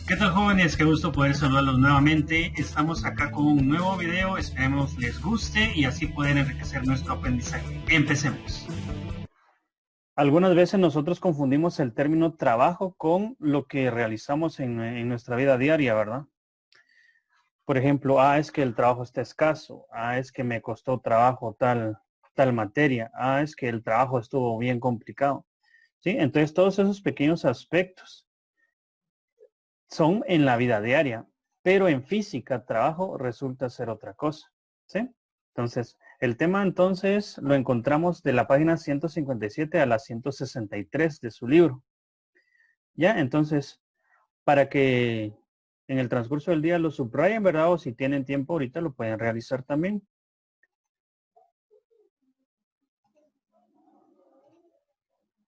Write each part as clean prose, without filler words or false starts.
¿Qué tal, jóvenes? Qué gusto poder saludarlos nuevamente. Estamos acá con un nuevo video, esperemos les guste y así pueden enriquecer nuestro aprendizaje. Empecemos. Algunas veces nosotros confundimos el término trabajo con lo que realizamos en nuestra vida diaria, ¿verdad? Por ejemplo, es que el trabajo está escaso, es que me costó trabajo tal materia, es que el trabajo estuvo bien complicado. ¿Sí? Entonces todos esos pequeños aspectos son en la vida diaria, pero en física, trabajo resulta ser otra cosa, ¿sí? Entonces, el tema entonces lo encontramos de la página 157 a la 163 de su libro. ¿Ya? Entonces, para que en el transcurso del día lo subrayen, ¿verdad? O si tienen tiempo ahorita lo pueden realizar también.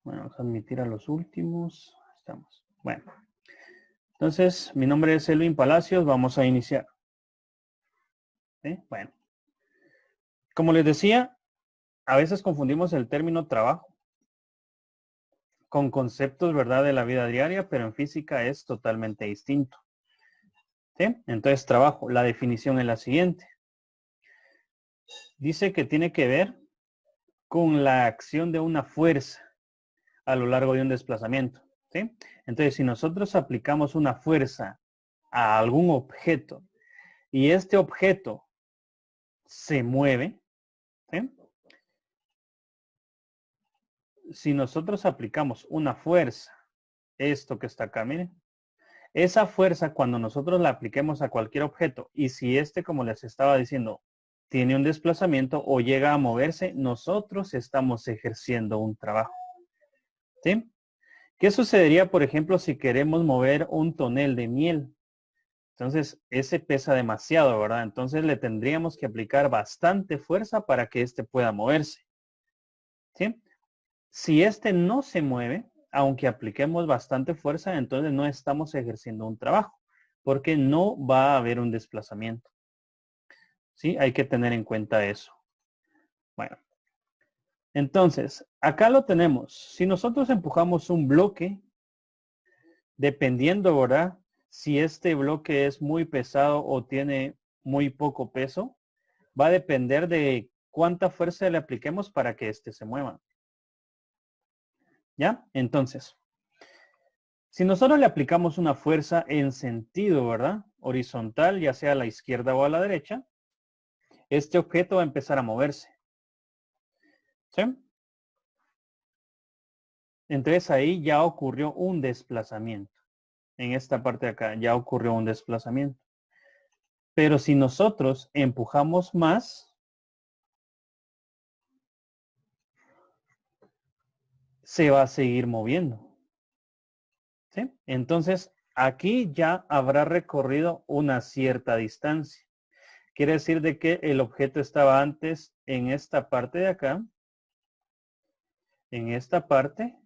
Bueno, vamos a admitir a los últimos. Estamos. Bueno. Entonces, mi nombre es Elvin Palacios. Vamos a iniciar. ¿Sí? Bueno. Como les decía, a veces confundimos el término trabajo con conceptos, ¿verdad?, de la vida diaria, pero en física es totalmente distinto. ¿Sí? Entonces, trabajo, la definición es la siguiente. Dice que tiene que ver con la acción de una fuerza a lo largo de un desplazamiento. ¿Sí? Entonces, si nosotros aplicamos una fuerza a algún objeto y este objeto se mueve, ¿sí? Si nosotros aplicamos una fuerza, esto que está acá, miren, esa fuerza cuando nosotros la apliquemos a cualquier objeto y si este, como les estaba diciendo, tiene un desplazamiento o llega a moverse, nosotros estamos ejerciendo un trabajo. ¿Sí? ¿Qué sucedería, por ejemplo, si queremos mover un tonel de miel? Entonces, ese pesa demasiado, ¿verdad? Entonces le tendríamos que aplicar bastante fuerza para que este pueda moverse. ¿Sí? Si este no se mueve, aunque apliquemos bastante fuerza, entonces no estamos ejerciendo un trabajo, porque no va a haber un desplazamiento. ¿Sí? Hay que tener en cuenta eso. Bueno, entonces, acá lo tenemos. Si nosotros empujamos un bloque, dependiendo, ¿verdad? Si este bloque es muy pesado o tiene muy poco peso, va a depender de cuánta fuerza le apliquemos para que éste se mueva. ¿Ya? Entonces, si nosotros le aplicamos una fuerza en sentido, ¿verdad?, horizontal, ya sea a la izquierda o a la derecha, este objeto va a empezar a moverse. ¿Sí? Entonces ahí ya ocurrió un desplazamiento. En esta parte de acá ya ocurrió un desplazamiento. Pero si nosotros empujamos más, se va a seguir moviendo. ¿Sí? Entonces aquí ya habrá recorrido una cierta distancia. Quiere decir de que el objeto estaba antes en esta parte de acá, en esta parte.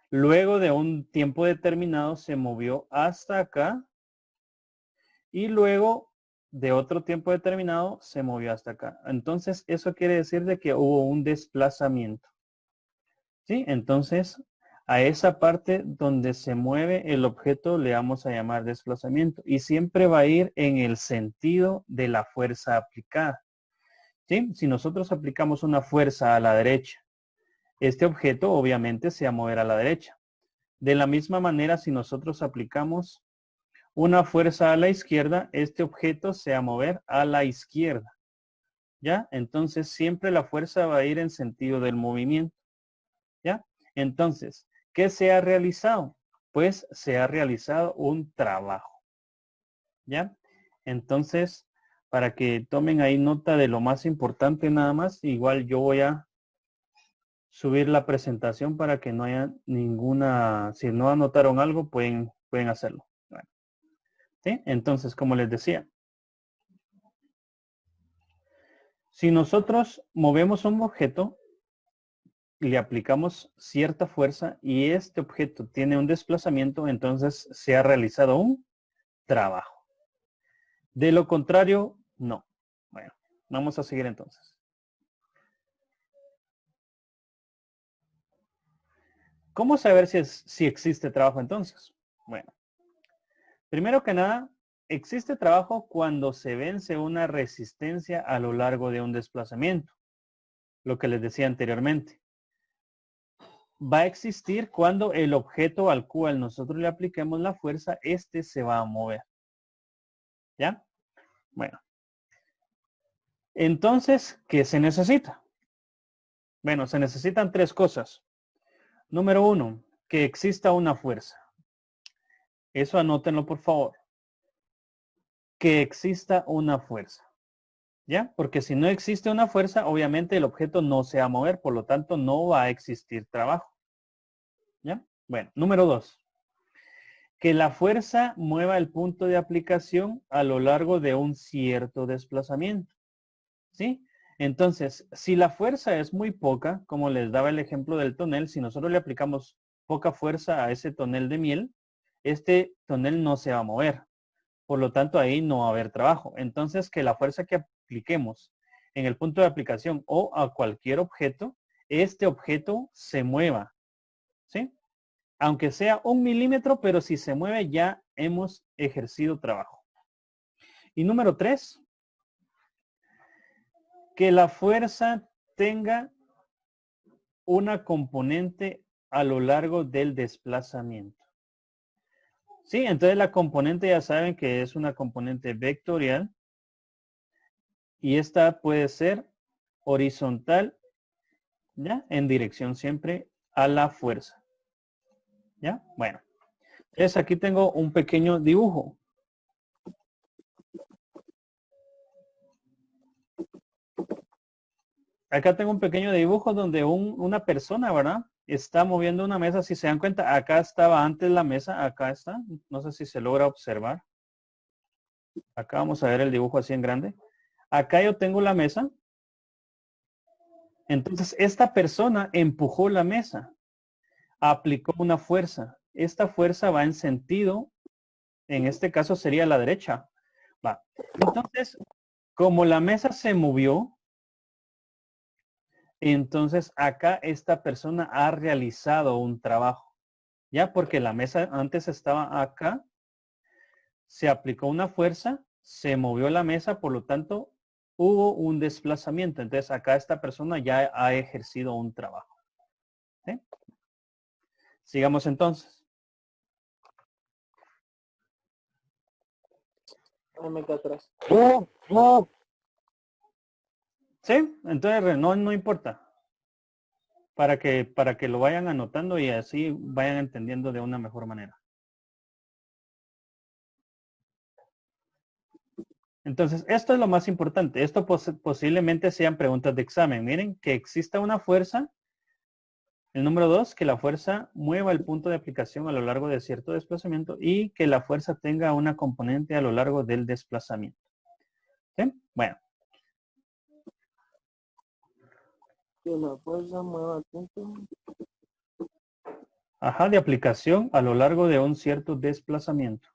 Luego de un tiempo determinado se movió hasta acá y luego de otro tiempo determinado se movió hasta acá. Entonces eso quiere decir de que hubo un desplazamiento. ¿Sí? Entonces a esa parte donde se mueve el objeto le vamos a llamar desplazamiento y siempre va a ir en el sentido de la fuerza aplicada. ¿Sí? Si nosotros aplicamos una fuerza a la derecha, este objeto obviamente se va a mover a la derecha. De la misma manera, si nosotros aplicamos una fuerza a la izquierda, este objeto se va a mover a la izquierda. ¿Ya? Entonces, siempre la fuerza va a ir en sentido del movimiento. ¿Ya? Entonces, ¿qué se ha realizado? Pues se ha realizado un trabajo. ¿Ya? Entonces, para que tomen ahí nota de lo más importante nada más, igual yo voy a subir la presentación para que no haya ninguna, si no anotaron algo, pueden hacerlo. Bueno, ¿sí? Entonces, como les decía, si nosotros movemos un objeto y le aplicamos cierta fuerza y este objeto tiene un desplazamiento, entonces se ha realizado un trabajo. De lo contrario, no. Bueno, vamos a seguir entonces. ¿Cómo saber si existe trabajo entonces? Bueno, Primero que nada, existe trabajo cuando se vence una resistencia a lo largo de un desplazamiento, lo que les decía anteriormente. Va a existir cuando el objeto al cual nosotros le apliquemos la fuerza, este se va a mover. ¿Ya? Bueno. Entonces, ¿qué se necesita? Bueno, se necesitan tres cosas. Número uno, que exista una fuerza. Eso anótenlo, por favor. Que exista una fuerza. ¿Ya? Porque si no existe una fuerza, obviamente el objeto no se va a mover, por lo tanto no va a existir trabajo. ¿Ya? Bueno, número dos. Que la fuerza mueva el punto de aplicación a lo largo de un cierto desplazamiento. ¿Sí? Entonces, si la fuerza es muy poca, como les daba el ejemplo del tonel, si nosotros le aplicamos poca fuerza a ese tonel de miel, este tonel no se va a mover. Por lo tanto, ahí no va a haber trabajo. Entonces, que la fuerza que apliquemos en el punto de aplicación o a cualquier objeto, este objeto se mueva. ¿Sí? Aunque sea 1 milímetro, pero si se mueve ya hemos ejercido trabajo. Y número 3, que la fuerza tenga una componente a lo largo del desplazamiento. Sí, entonces la componente ya saben que es una componente vectorial y esta puede ser horizontal, ¿ya? En dirección siempre a la fuerza. ¿Ya? Bueno, entonces aquí tengo un pequeño dibujo. Acá tengo un pequeño dibujo donde una persona, ¿verdad? Está moviendo una mesa. Si se dan cuenta, acá estaba antes la mesa, acá está. No sé si se logra observar. Acá vamos a ver el dibujo así en grande. Acá yo tengo la mesa. Entonces, esta persona empujó la mesa, aplicó una fuerza. Esta fuerza va en sentido, en este caso sería la derecha. Va. Entonces, como la mesa se movió, entonces acá esta persona ha realizado un trabajo. Ya, porque la mesa antes estaba acá, se aplicó una fuerza, se movió la mesa, por lo tanto, hubo un desplazamiento. Entonces, acá esta persona ya ha ejercido un trabajo. ¿Sí? Sigamos entonces. Me quedo atrás. ¿Sí? Entonces, no importa. Para que lo vayan anotando y así vayan entendiendo de una mejor manera. Entonces, esto es lo más importante. Esto posiblemente sean preguntas de examen. Miren, que exista una fuerza. El número 2, que la fuerza mueva el punto de aplicación a lo largo de cierto desplazamiento y que la fuerza tenga una componente a lo largo del desplazamiento. ¿Sí? Bueno. Que la fuerza mueva el punto. Ajá, de aplicación a lo largo de un cierto desplazamiento.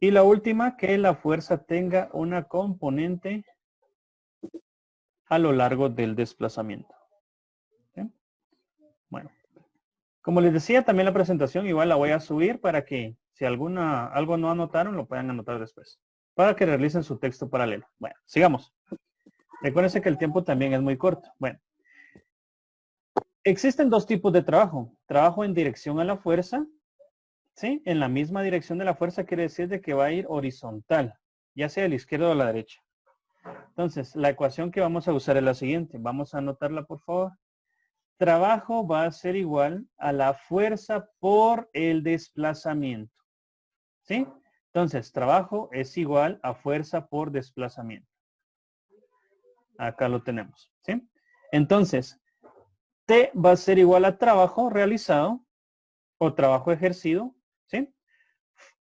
Y la última, que la fuerza tenga una componente a lo largo del desplazamiento. ¿Sí? Bueno, como les decía, también la presentación igual la voy a subir para que si algo no anotaron, lo puedan anotar después. Para que realicen su texto paralelo. Bueno, sigamos. Recuérdense que el tiempo también es muy corto. Bueno, existen dos tipos de trabajo. Trabajo en dirección a la fuerza. ¿Sí? En la misma dirección de la fuerza quiere decir de que va a ir horizontal, ya sea a la izquierda o a la derecha. Entonces, la ecuación que vamos a usar es la siguiente. Vamos a anotarla, por favor. Trabajo va a ser igual a la fuerza por el desplazamiento. ¿Sí? Entonces, trabajo es igual a fuerza por desplazamiento. Acá lo tenemos. ¿Sí? Entonces, T va a ser igual a trabajo realizado o trabajo ejercido. ¿Sí?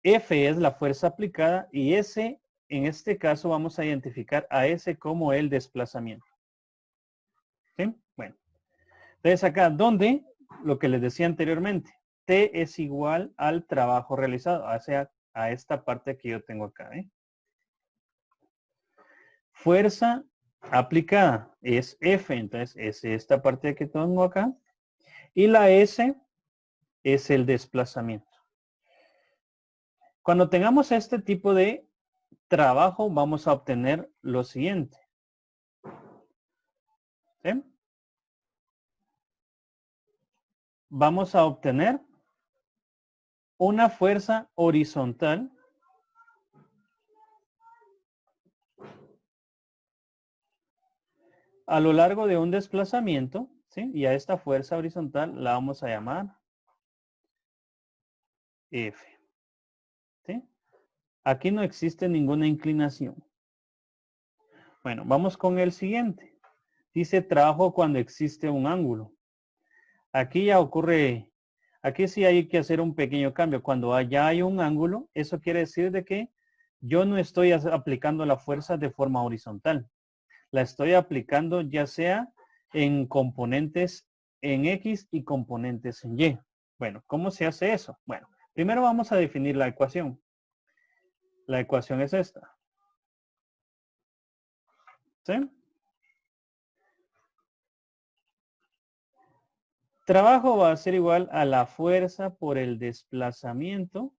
F es la fuerza aplicada y S, en este caso, vamos a identificar a S como el desplazamiento. ¿Sí? Bueno. Entonces acá, donde, lo que les decía anteriormente, T es igual al trabajo realizado, o sea, a esta parte que yo tengo acá. Fuerza aplicada es F, entonces es esta parte que tengo acá. Y la S es el desplazamiento. Cuando tengamos este tipo de trabajo, vamos a obtener lo siguiente. ¿Sí? Vamos a obtener una fuerza horizontal a lo largo de un desplazamiento, ¿sí? Y a esta fuerza horizontal la vamos a llamar F. ¿Sí? Aquí no existe ninguna inclinación. Bueno, vamos con el siguiente. Dice trabajo cuando existe un ángulo. Aquí ya ocurre, aquí sí hay que hacer un pequeño cambio. Cuando ya hay un ángulo, eso quiere decir de que yo no estoy aplicando la fuerza de forma horizontal. La estoy aplicando ya sea en componentes en X y componentes en Y. Bueno, ¿cómo se hace eso? Bueno, primero vamos a definir la ecuación. La ecuación es esta. ¿Sí? Trabajo va a ser igual a la fuerza por el desplazamiento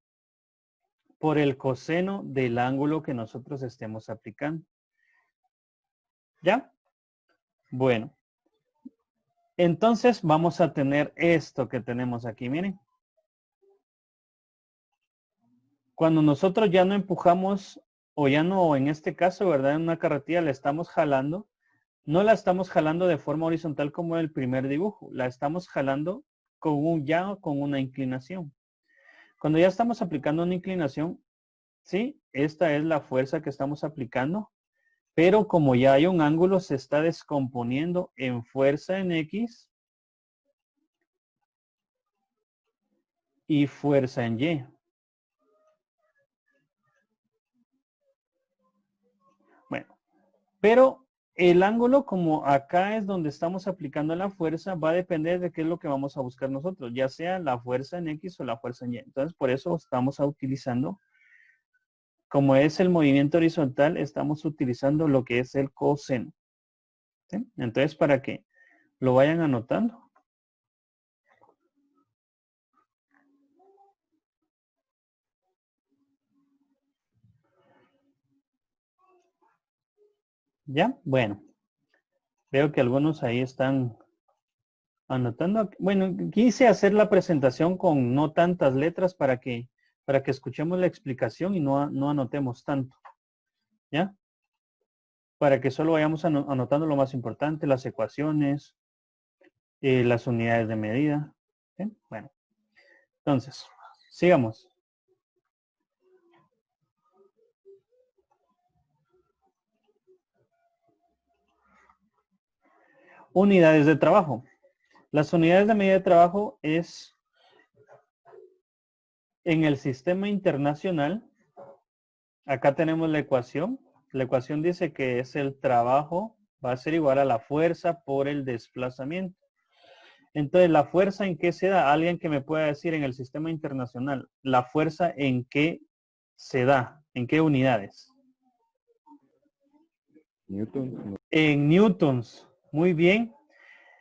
por el coseno del ángulo que nosotros estemos aplicando. ¿Ya? Bueno. Entonces vamos a tener esto que tenemos aquí, miren. Cuando nosotros ya no empujamos, o ya no, en este caso, ¿verdad? En una carretilla la estamos jalando, no la estamos jalando de forma horizontal como en el primer dibujo, la estamos jalando con una inclinación. Cuando ya estamos aplicando una inclinación, ¿sí? Esta es la fuerza que estamos aplicando, pero como ya hay un ángulo, se está descomponiendo en fuerza en X y fuerza en Y. Bueno, pero el ángulo, como acá es donde estamos aplicando la fuerza, va a depender de qué es lo que vamos a buscar nosotros, ya sea la fuerza en X o la fuerza en Y. Entonces, por eso estamos utilizando, como es el movimiento horizontal, estamos utilizando lo que es el coseno. ¿Sí? Entonces, para que lo vayan anotando. ¿Ya? Bueno, veo que algunos ahí están anotando. Bueno, quise hacer la presentación con no tantas letras para que escuchemos la explicación y no anotemos tanto. ¿Ya? Para que solo vayamos anotando lo más importante, las ecuaciones, las unidades de medida. ¿Sí? Bueno, entonces, sigamos. Unidades de trabajo. Las unidades de medida de trabajo es en el sistema internacional. Acá tenemos la ecuación. La ecuación dice que es el trabajo va a ser igual a la fuerza por el desplazamiento. Entonces, ¿la fuerza en qué se da? Alguien que me pueda decir en el sistema internacional, ¿la fuerza en qué se da? ¿En qué unidades? Newton. En newtons. Muy bien.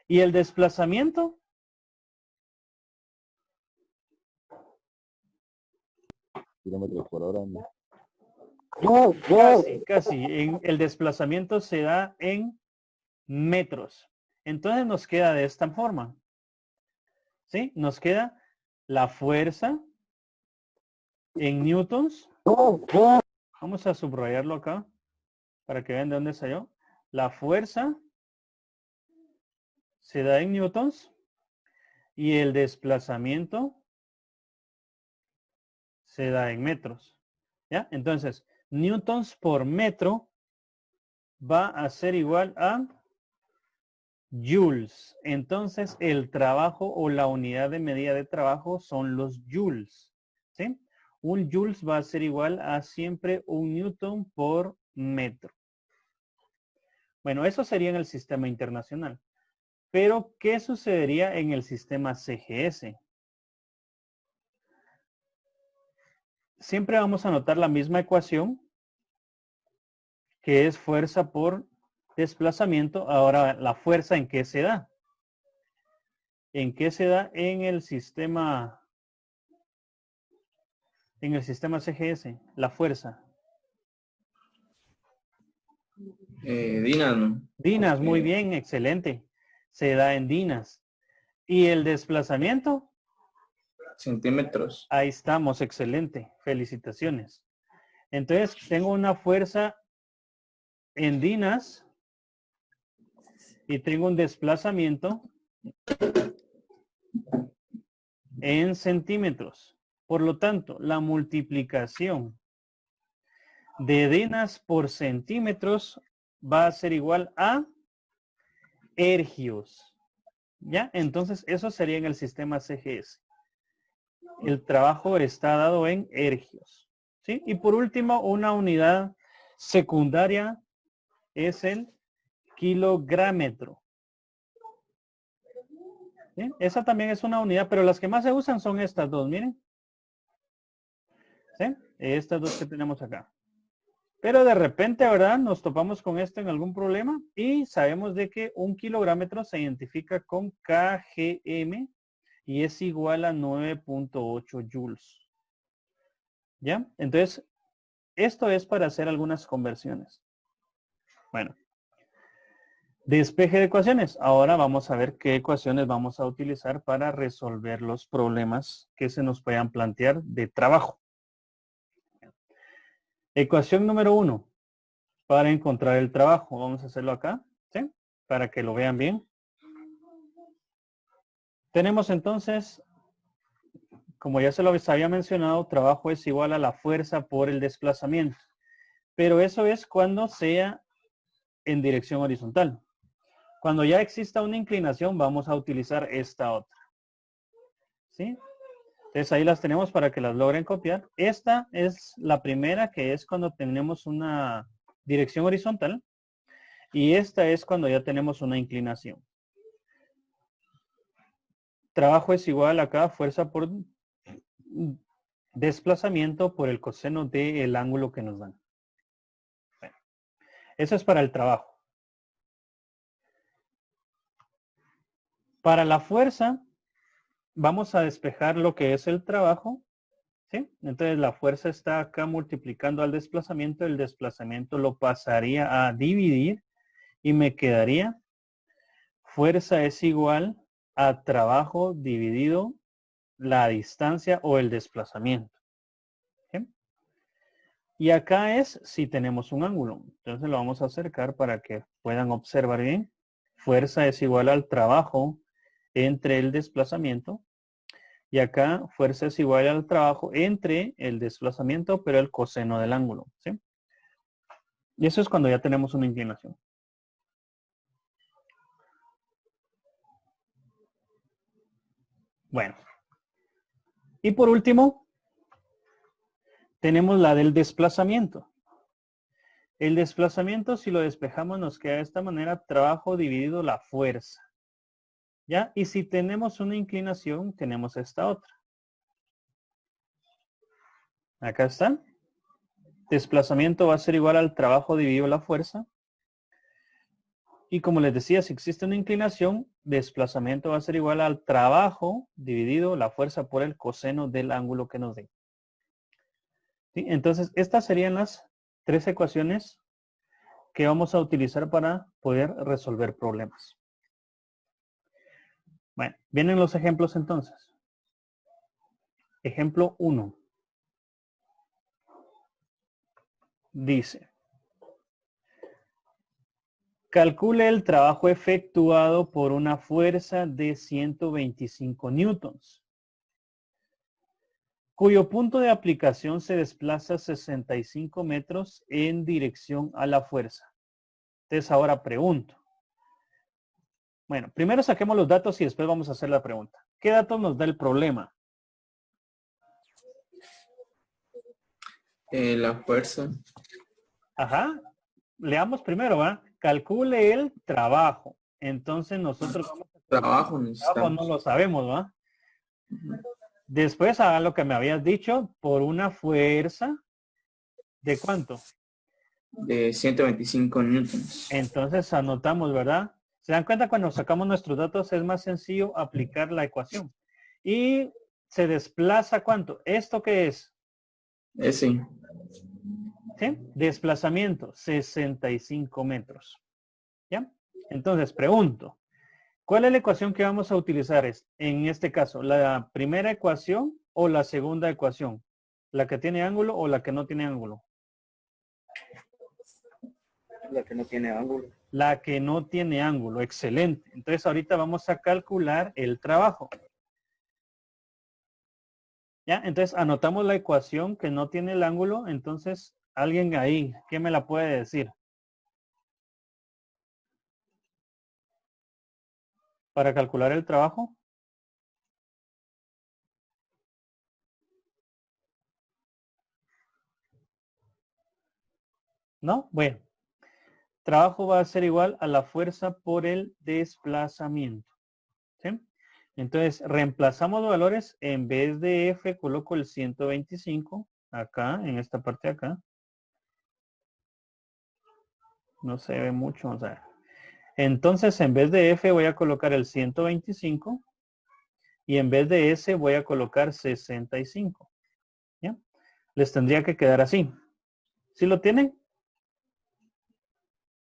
¿Y el desplazamiento? Kilómetros por hora. Casi. El desplazamiento se da en metros. Entonces nos queda de esta forma. ¿Sí? Nos queda la fuerza en newtons. Vamos a subrayarlo acá para que vean de dónde salió. La fuerza se da en newtons y el desplazamiento se da en metros. ¿Ya? Entonces, newtons por metro va a ser igual a joules. Entonces, el trabajo o la unidad de medida de trabajo son los joules. ¿Sí? Un joules va a ser igual a siempre un newton por metro. Bueno, eso sería en el sistema internacional. Pero, ¿qué sucedería en el sistema CGS? Siempre vamos a anotar la misma ecuación, que es fuerza por desplazamiento. Ahora, la fuerza, ¿en qué se da? ¿En qué se da en el sistema CGS? La fuerza. Dínamo. Dinas, muy bien, excelente. Se da en dinas. ¿Y el desplazamiento? Centímetros. Ahí estamos, excelente. Felicitaciones. Entonces, tengo una fuerza en dinas y tengo un desplazamiento en centímetros. Por lo tanto, la multiplicación de dinas por centímetros va a ser igual a ergios. ¿Ya? Entonces, eso sería en el sistema CGS. El trabajo está dado en ergios. ¿Sí? Y por último, una unidad secundaria es el kilográmetro. ¿Sí? Esa también es una unidad, pero las que más se usan son estas dos, miren. ¿Sí? Estas dos que tenemos acá. Pero de repente, ¿verdad? Nos topamos con esto en algún problema y sabemos de que un kilográmetro se identifica con kgm y es igual a 9.8 joules. ¿Ya? Entonces, esto es para hacer algunas conversiones. Bueno. Despeje de ecuaciones. Ahora vamos a ver qué ecuaciones vamos a utilizar para resolver los problemas que se nos puedan plantear de trabajo. Ecuación número 1. Para encontrar el trabajo. Vamos a hacerlo acá, ¿sí? Para que lo vean bien. Tenemos entonces, como ya se lo había mencionado, trabajo es igual a la fuerza por el desplazamiento. Pero eso es cuando sea en dirección horizontal. Cuando ya exista una inclinación, vamos a utilizar esta otra. ¿Sí? Entonces ahí las tenemos para que las logren copiar. Esta es la primera, que es cuando tenemos una dirección horizontal. Y esta es cuando ya tenemos una inclinación. Trabajo es igual acá, fuerza por desplazamiento por el coseno del ángulo que nos dan. Bueno, eso es para el trabajo. Para la fuerza, vamos a despejar lo que es el trabajo. ¿Sí? Entonces la fuerza está acá multiplicando al desplazamiento. El desplazamiento lo pasaría a dividir y me quedaría fuerza es igual a trabajo dividido la distancia o el desplazamiento. ¿Sí? Y acá es si tenemos un ángulo. Entonces lo vamos a acercar para que puedan observar bien. Fuerza es igual al trabajo entre el desplazamiento. Y acá fuerza es igual al trabajo entre el desplazamiento, pero el coseno del ángulo. ¿Sí? Y eso es cuando ya tenemos una inclinación. Bueno. Y por último, tenemos la del desplazamiento. El desplazamiento, si lo despejamos, nos queda de esta manera, trabajo dividido la fuerza. ¿Ya? Y si tenemos una inclinación, tenemos esta otra. Acá está. Desplazamiento va a ser igual al trabajo dividido la fuerza. Y como les decía, si existe una inclinación, desplazamiento va a ser igual al trabajo dividido la fuerza por el coseno del ángulo que nos dé. ¿Sí? Entonces, estas serían las tres ecuaciones que vamos a utilizar para poder resolver problemas. Bueno, vienen los ejemplos entonces. Ejemplo 1. Dice, calcule el trabajo efectuado por una fuerza de 125 newtons, cuyo punto de aplicación se desplaza 65 metros en dirección a la fuerza. Entonces ahora pregunto. Bueno, primero saquemos los datos y después vamos a hacer la pregunta. ¿Qué datos nos da el problema? La fuerza. Ajá. Leamos primero, ¿va? Calcule el trabajo. Entonces nosotros vamos a Trabajo trabajo, no necesitamos. lo sabemos, ¿va? Después haga lo que me habías dicho, por una fuerza, ¿de cuánto? de 125 newtons. Entonces anotamos, ¿verdad? ¿Se dan cuenta? Cuando sacamos nuestros datos es más sencillo aplicar la ecuación. Y se desplaza ¿cuánto? ¿Esto qué es? Ese. ¿Sí? Desplazamiento, 65 metros. ¿Ya? Entonces, pregunto, ¿cuál es la ecuación que vamos a utilizar en este caso? ¿La primera ecuación o la segunda ecuación? ¿La que tiene ángulo o la que no tiene ángulo? La que no tiene ángulo. La que no tiene ángulo, excelente. Entonces ahorita vamos a calcular el trabajo. ¿Ya? Entonces anotamos la ecuación que no tiene el ángulo. Entonces, alguien ahí, ¿qué me la puede decir? Para calcular el trabajo. ¿No? Bueno. Trabajo va a ser igual a la fuerza por el desplazamiento. ¿Sí? Entonces, reemplazamos valores. En vez de F, coloco el 125 acá, en esta parte de acá. No se ve mucho, o sea. Entonces, en vez de F voy a colocar el 125 y en vez de S voy a colocar 65. ¿Ya? Les tendría que quedar así. ¿Sí lo tienen?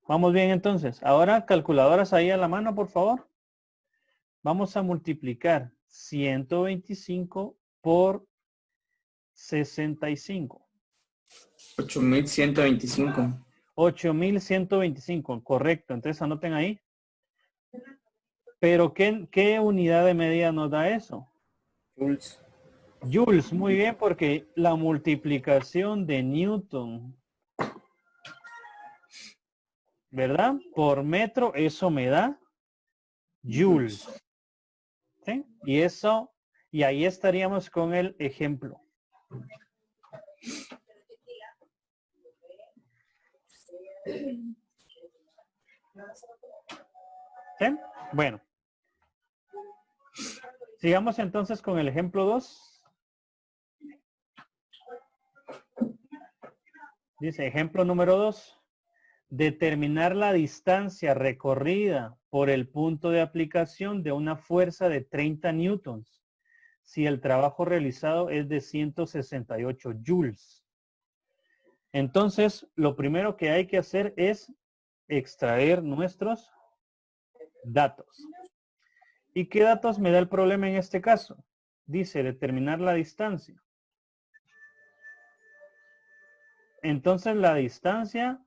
Vamos bien entonces. Ahora, calculadoras ahí a la mano, por favor. Vamos a multiplicar 125 por 65. 8125. 8125, correcto. Entonces anoten ahí. Pero ¿qué unidad de medida nos da eso? Joules. Joules, muy bien, porque la multiplicación de Newton, ¿verdad? Por metro, eso me da Joules. ¿Sí? Y eso, y ahí estaríamos con el ejemplo. ¿Sí? Bueno. Sigamos entonces con el ejemplo 2. Dice, ejemplo número 2. Determinar la distancia recorrida por el punto de aplicación de una fuerza de 30 newtons si el trabajo realizado es de 168 joules. Entonces, lo primero que hay que hacer es extraer nuestros datos. ¿Y qué datos me da el problema en este caso? Dice determinar la distancia. Entonces la distancia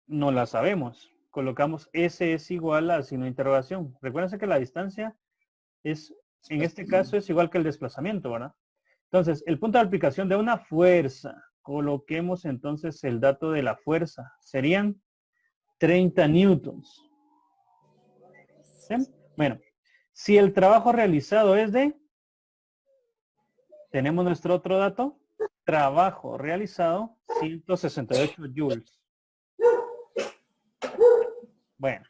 no la sabemos. Colocamos S es igual a signo de interrogación. Recuérdense que la distancia es, en este caso, es igual que el desplazamiento, ¿verdad? Entonces, el punto de aplicación de una fuerza. Coloquemos entonces el dato de la fuerza. Serían 30 newtons. ¿Sí? Bueno, si el trabajo realizado es de, tenemos nuestro otro dato, trabajo realizado 168 joules. Bueno.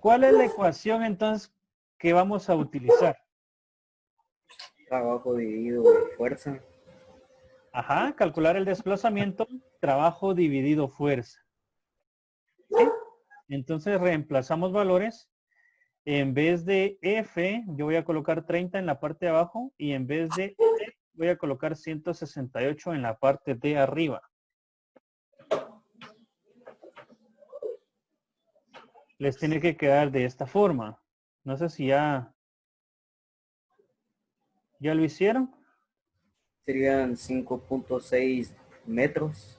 ¿Cuál es la ecuación entonces que vamos a utilizar? Trabajo dividido de fuerza. Ajá, calcular el desplazamiento, trabajo dividido fuerza. ¿Sí? Entonces reemplazamos valores. En vez de F, yo voy a colocar 30 en la parte de abajo y en vez de E, voy a colocar 168 en la parte de arriba. Les tiene que quedar de esta forma. No sé si ya lo hicieron. Serían 5.6 metros.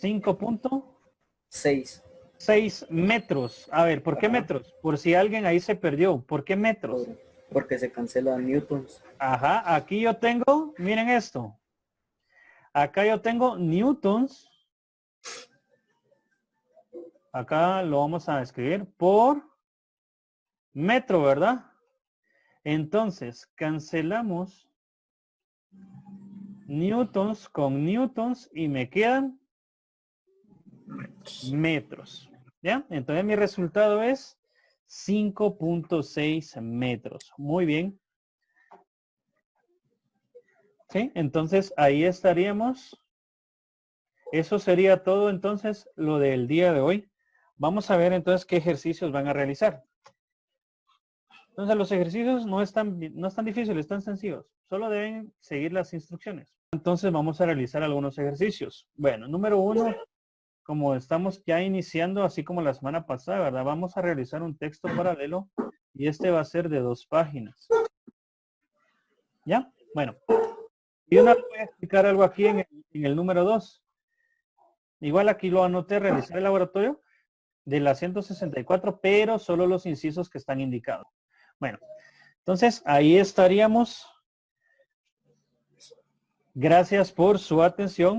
5.6 6. metros. A ver, ¿por qué Ajá. metros? Por si alguien ahí se perdió. ¿Por qué metros? Porque se cancelan newtons. Ajá, aquí yo tengo, miren esto. Acá yo tengo newtons. Acá lo vamos a escribir por metro, ¿verdad? Entonces, cancelamos newtons con newtons y me quedan metros. ¿Ya? Entonces mi resultado es 5.6 metros. Muy bien. ¿Sí? Entonces ahí estaríamos Eso sería todo entonces lo del día de hoy. Vamos a ver entonces qué ejercicios van a realizar. Entonces los ejercicios no están difíciles, están sencillos. Solo deben seguir las instrucciones. Entonces vamos a realizar algunos ejercicios. Bueno, número 1, como estamos ya iniciando, así como la semana pasada, ¿verdad? Vamos a realizar un texto paralelo y este va a ser de 2 páginas. ¿Ya? Bueno. Y una voy a explicar algo aquí en el número 2. Igual aquí lo anoté, realizar el laboratorio de la 164, pero solo los incisos que están indicados. Bueno, entonces ahí estaríamos. Gracias por su atención.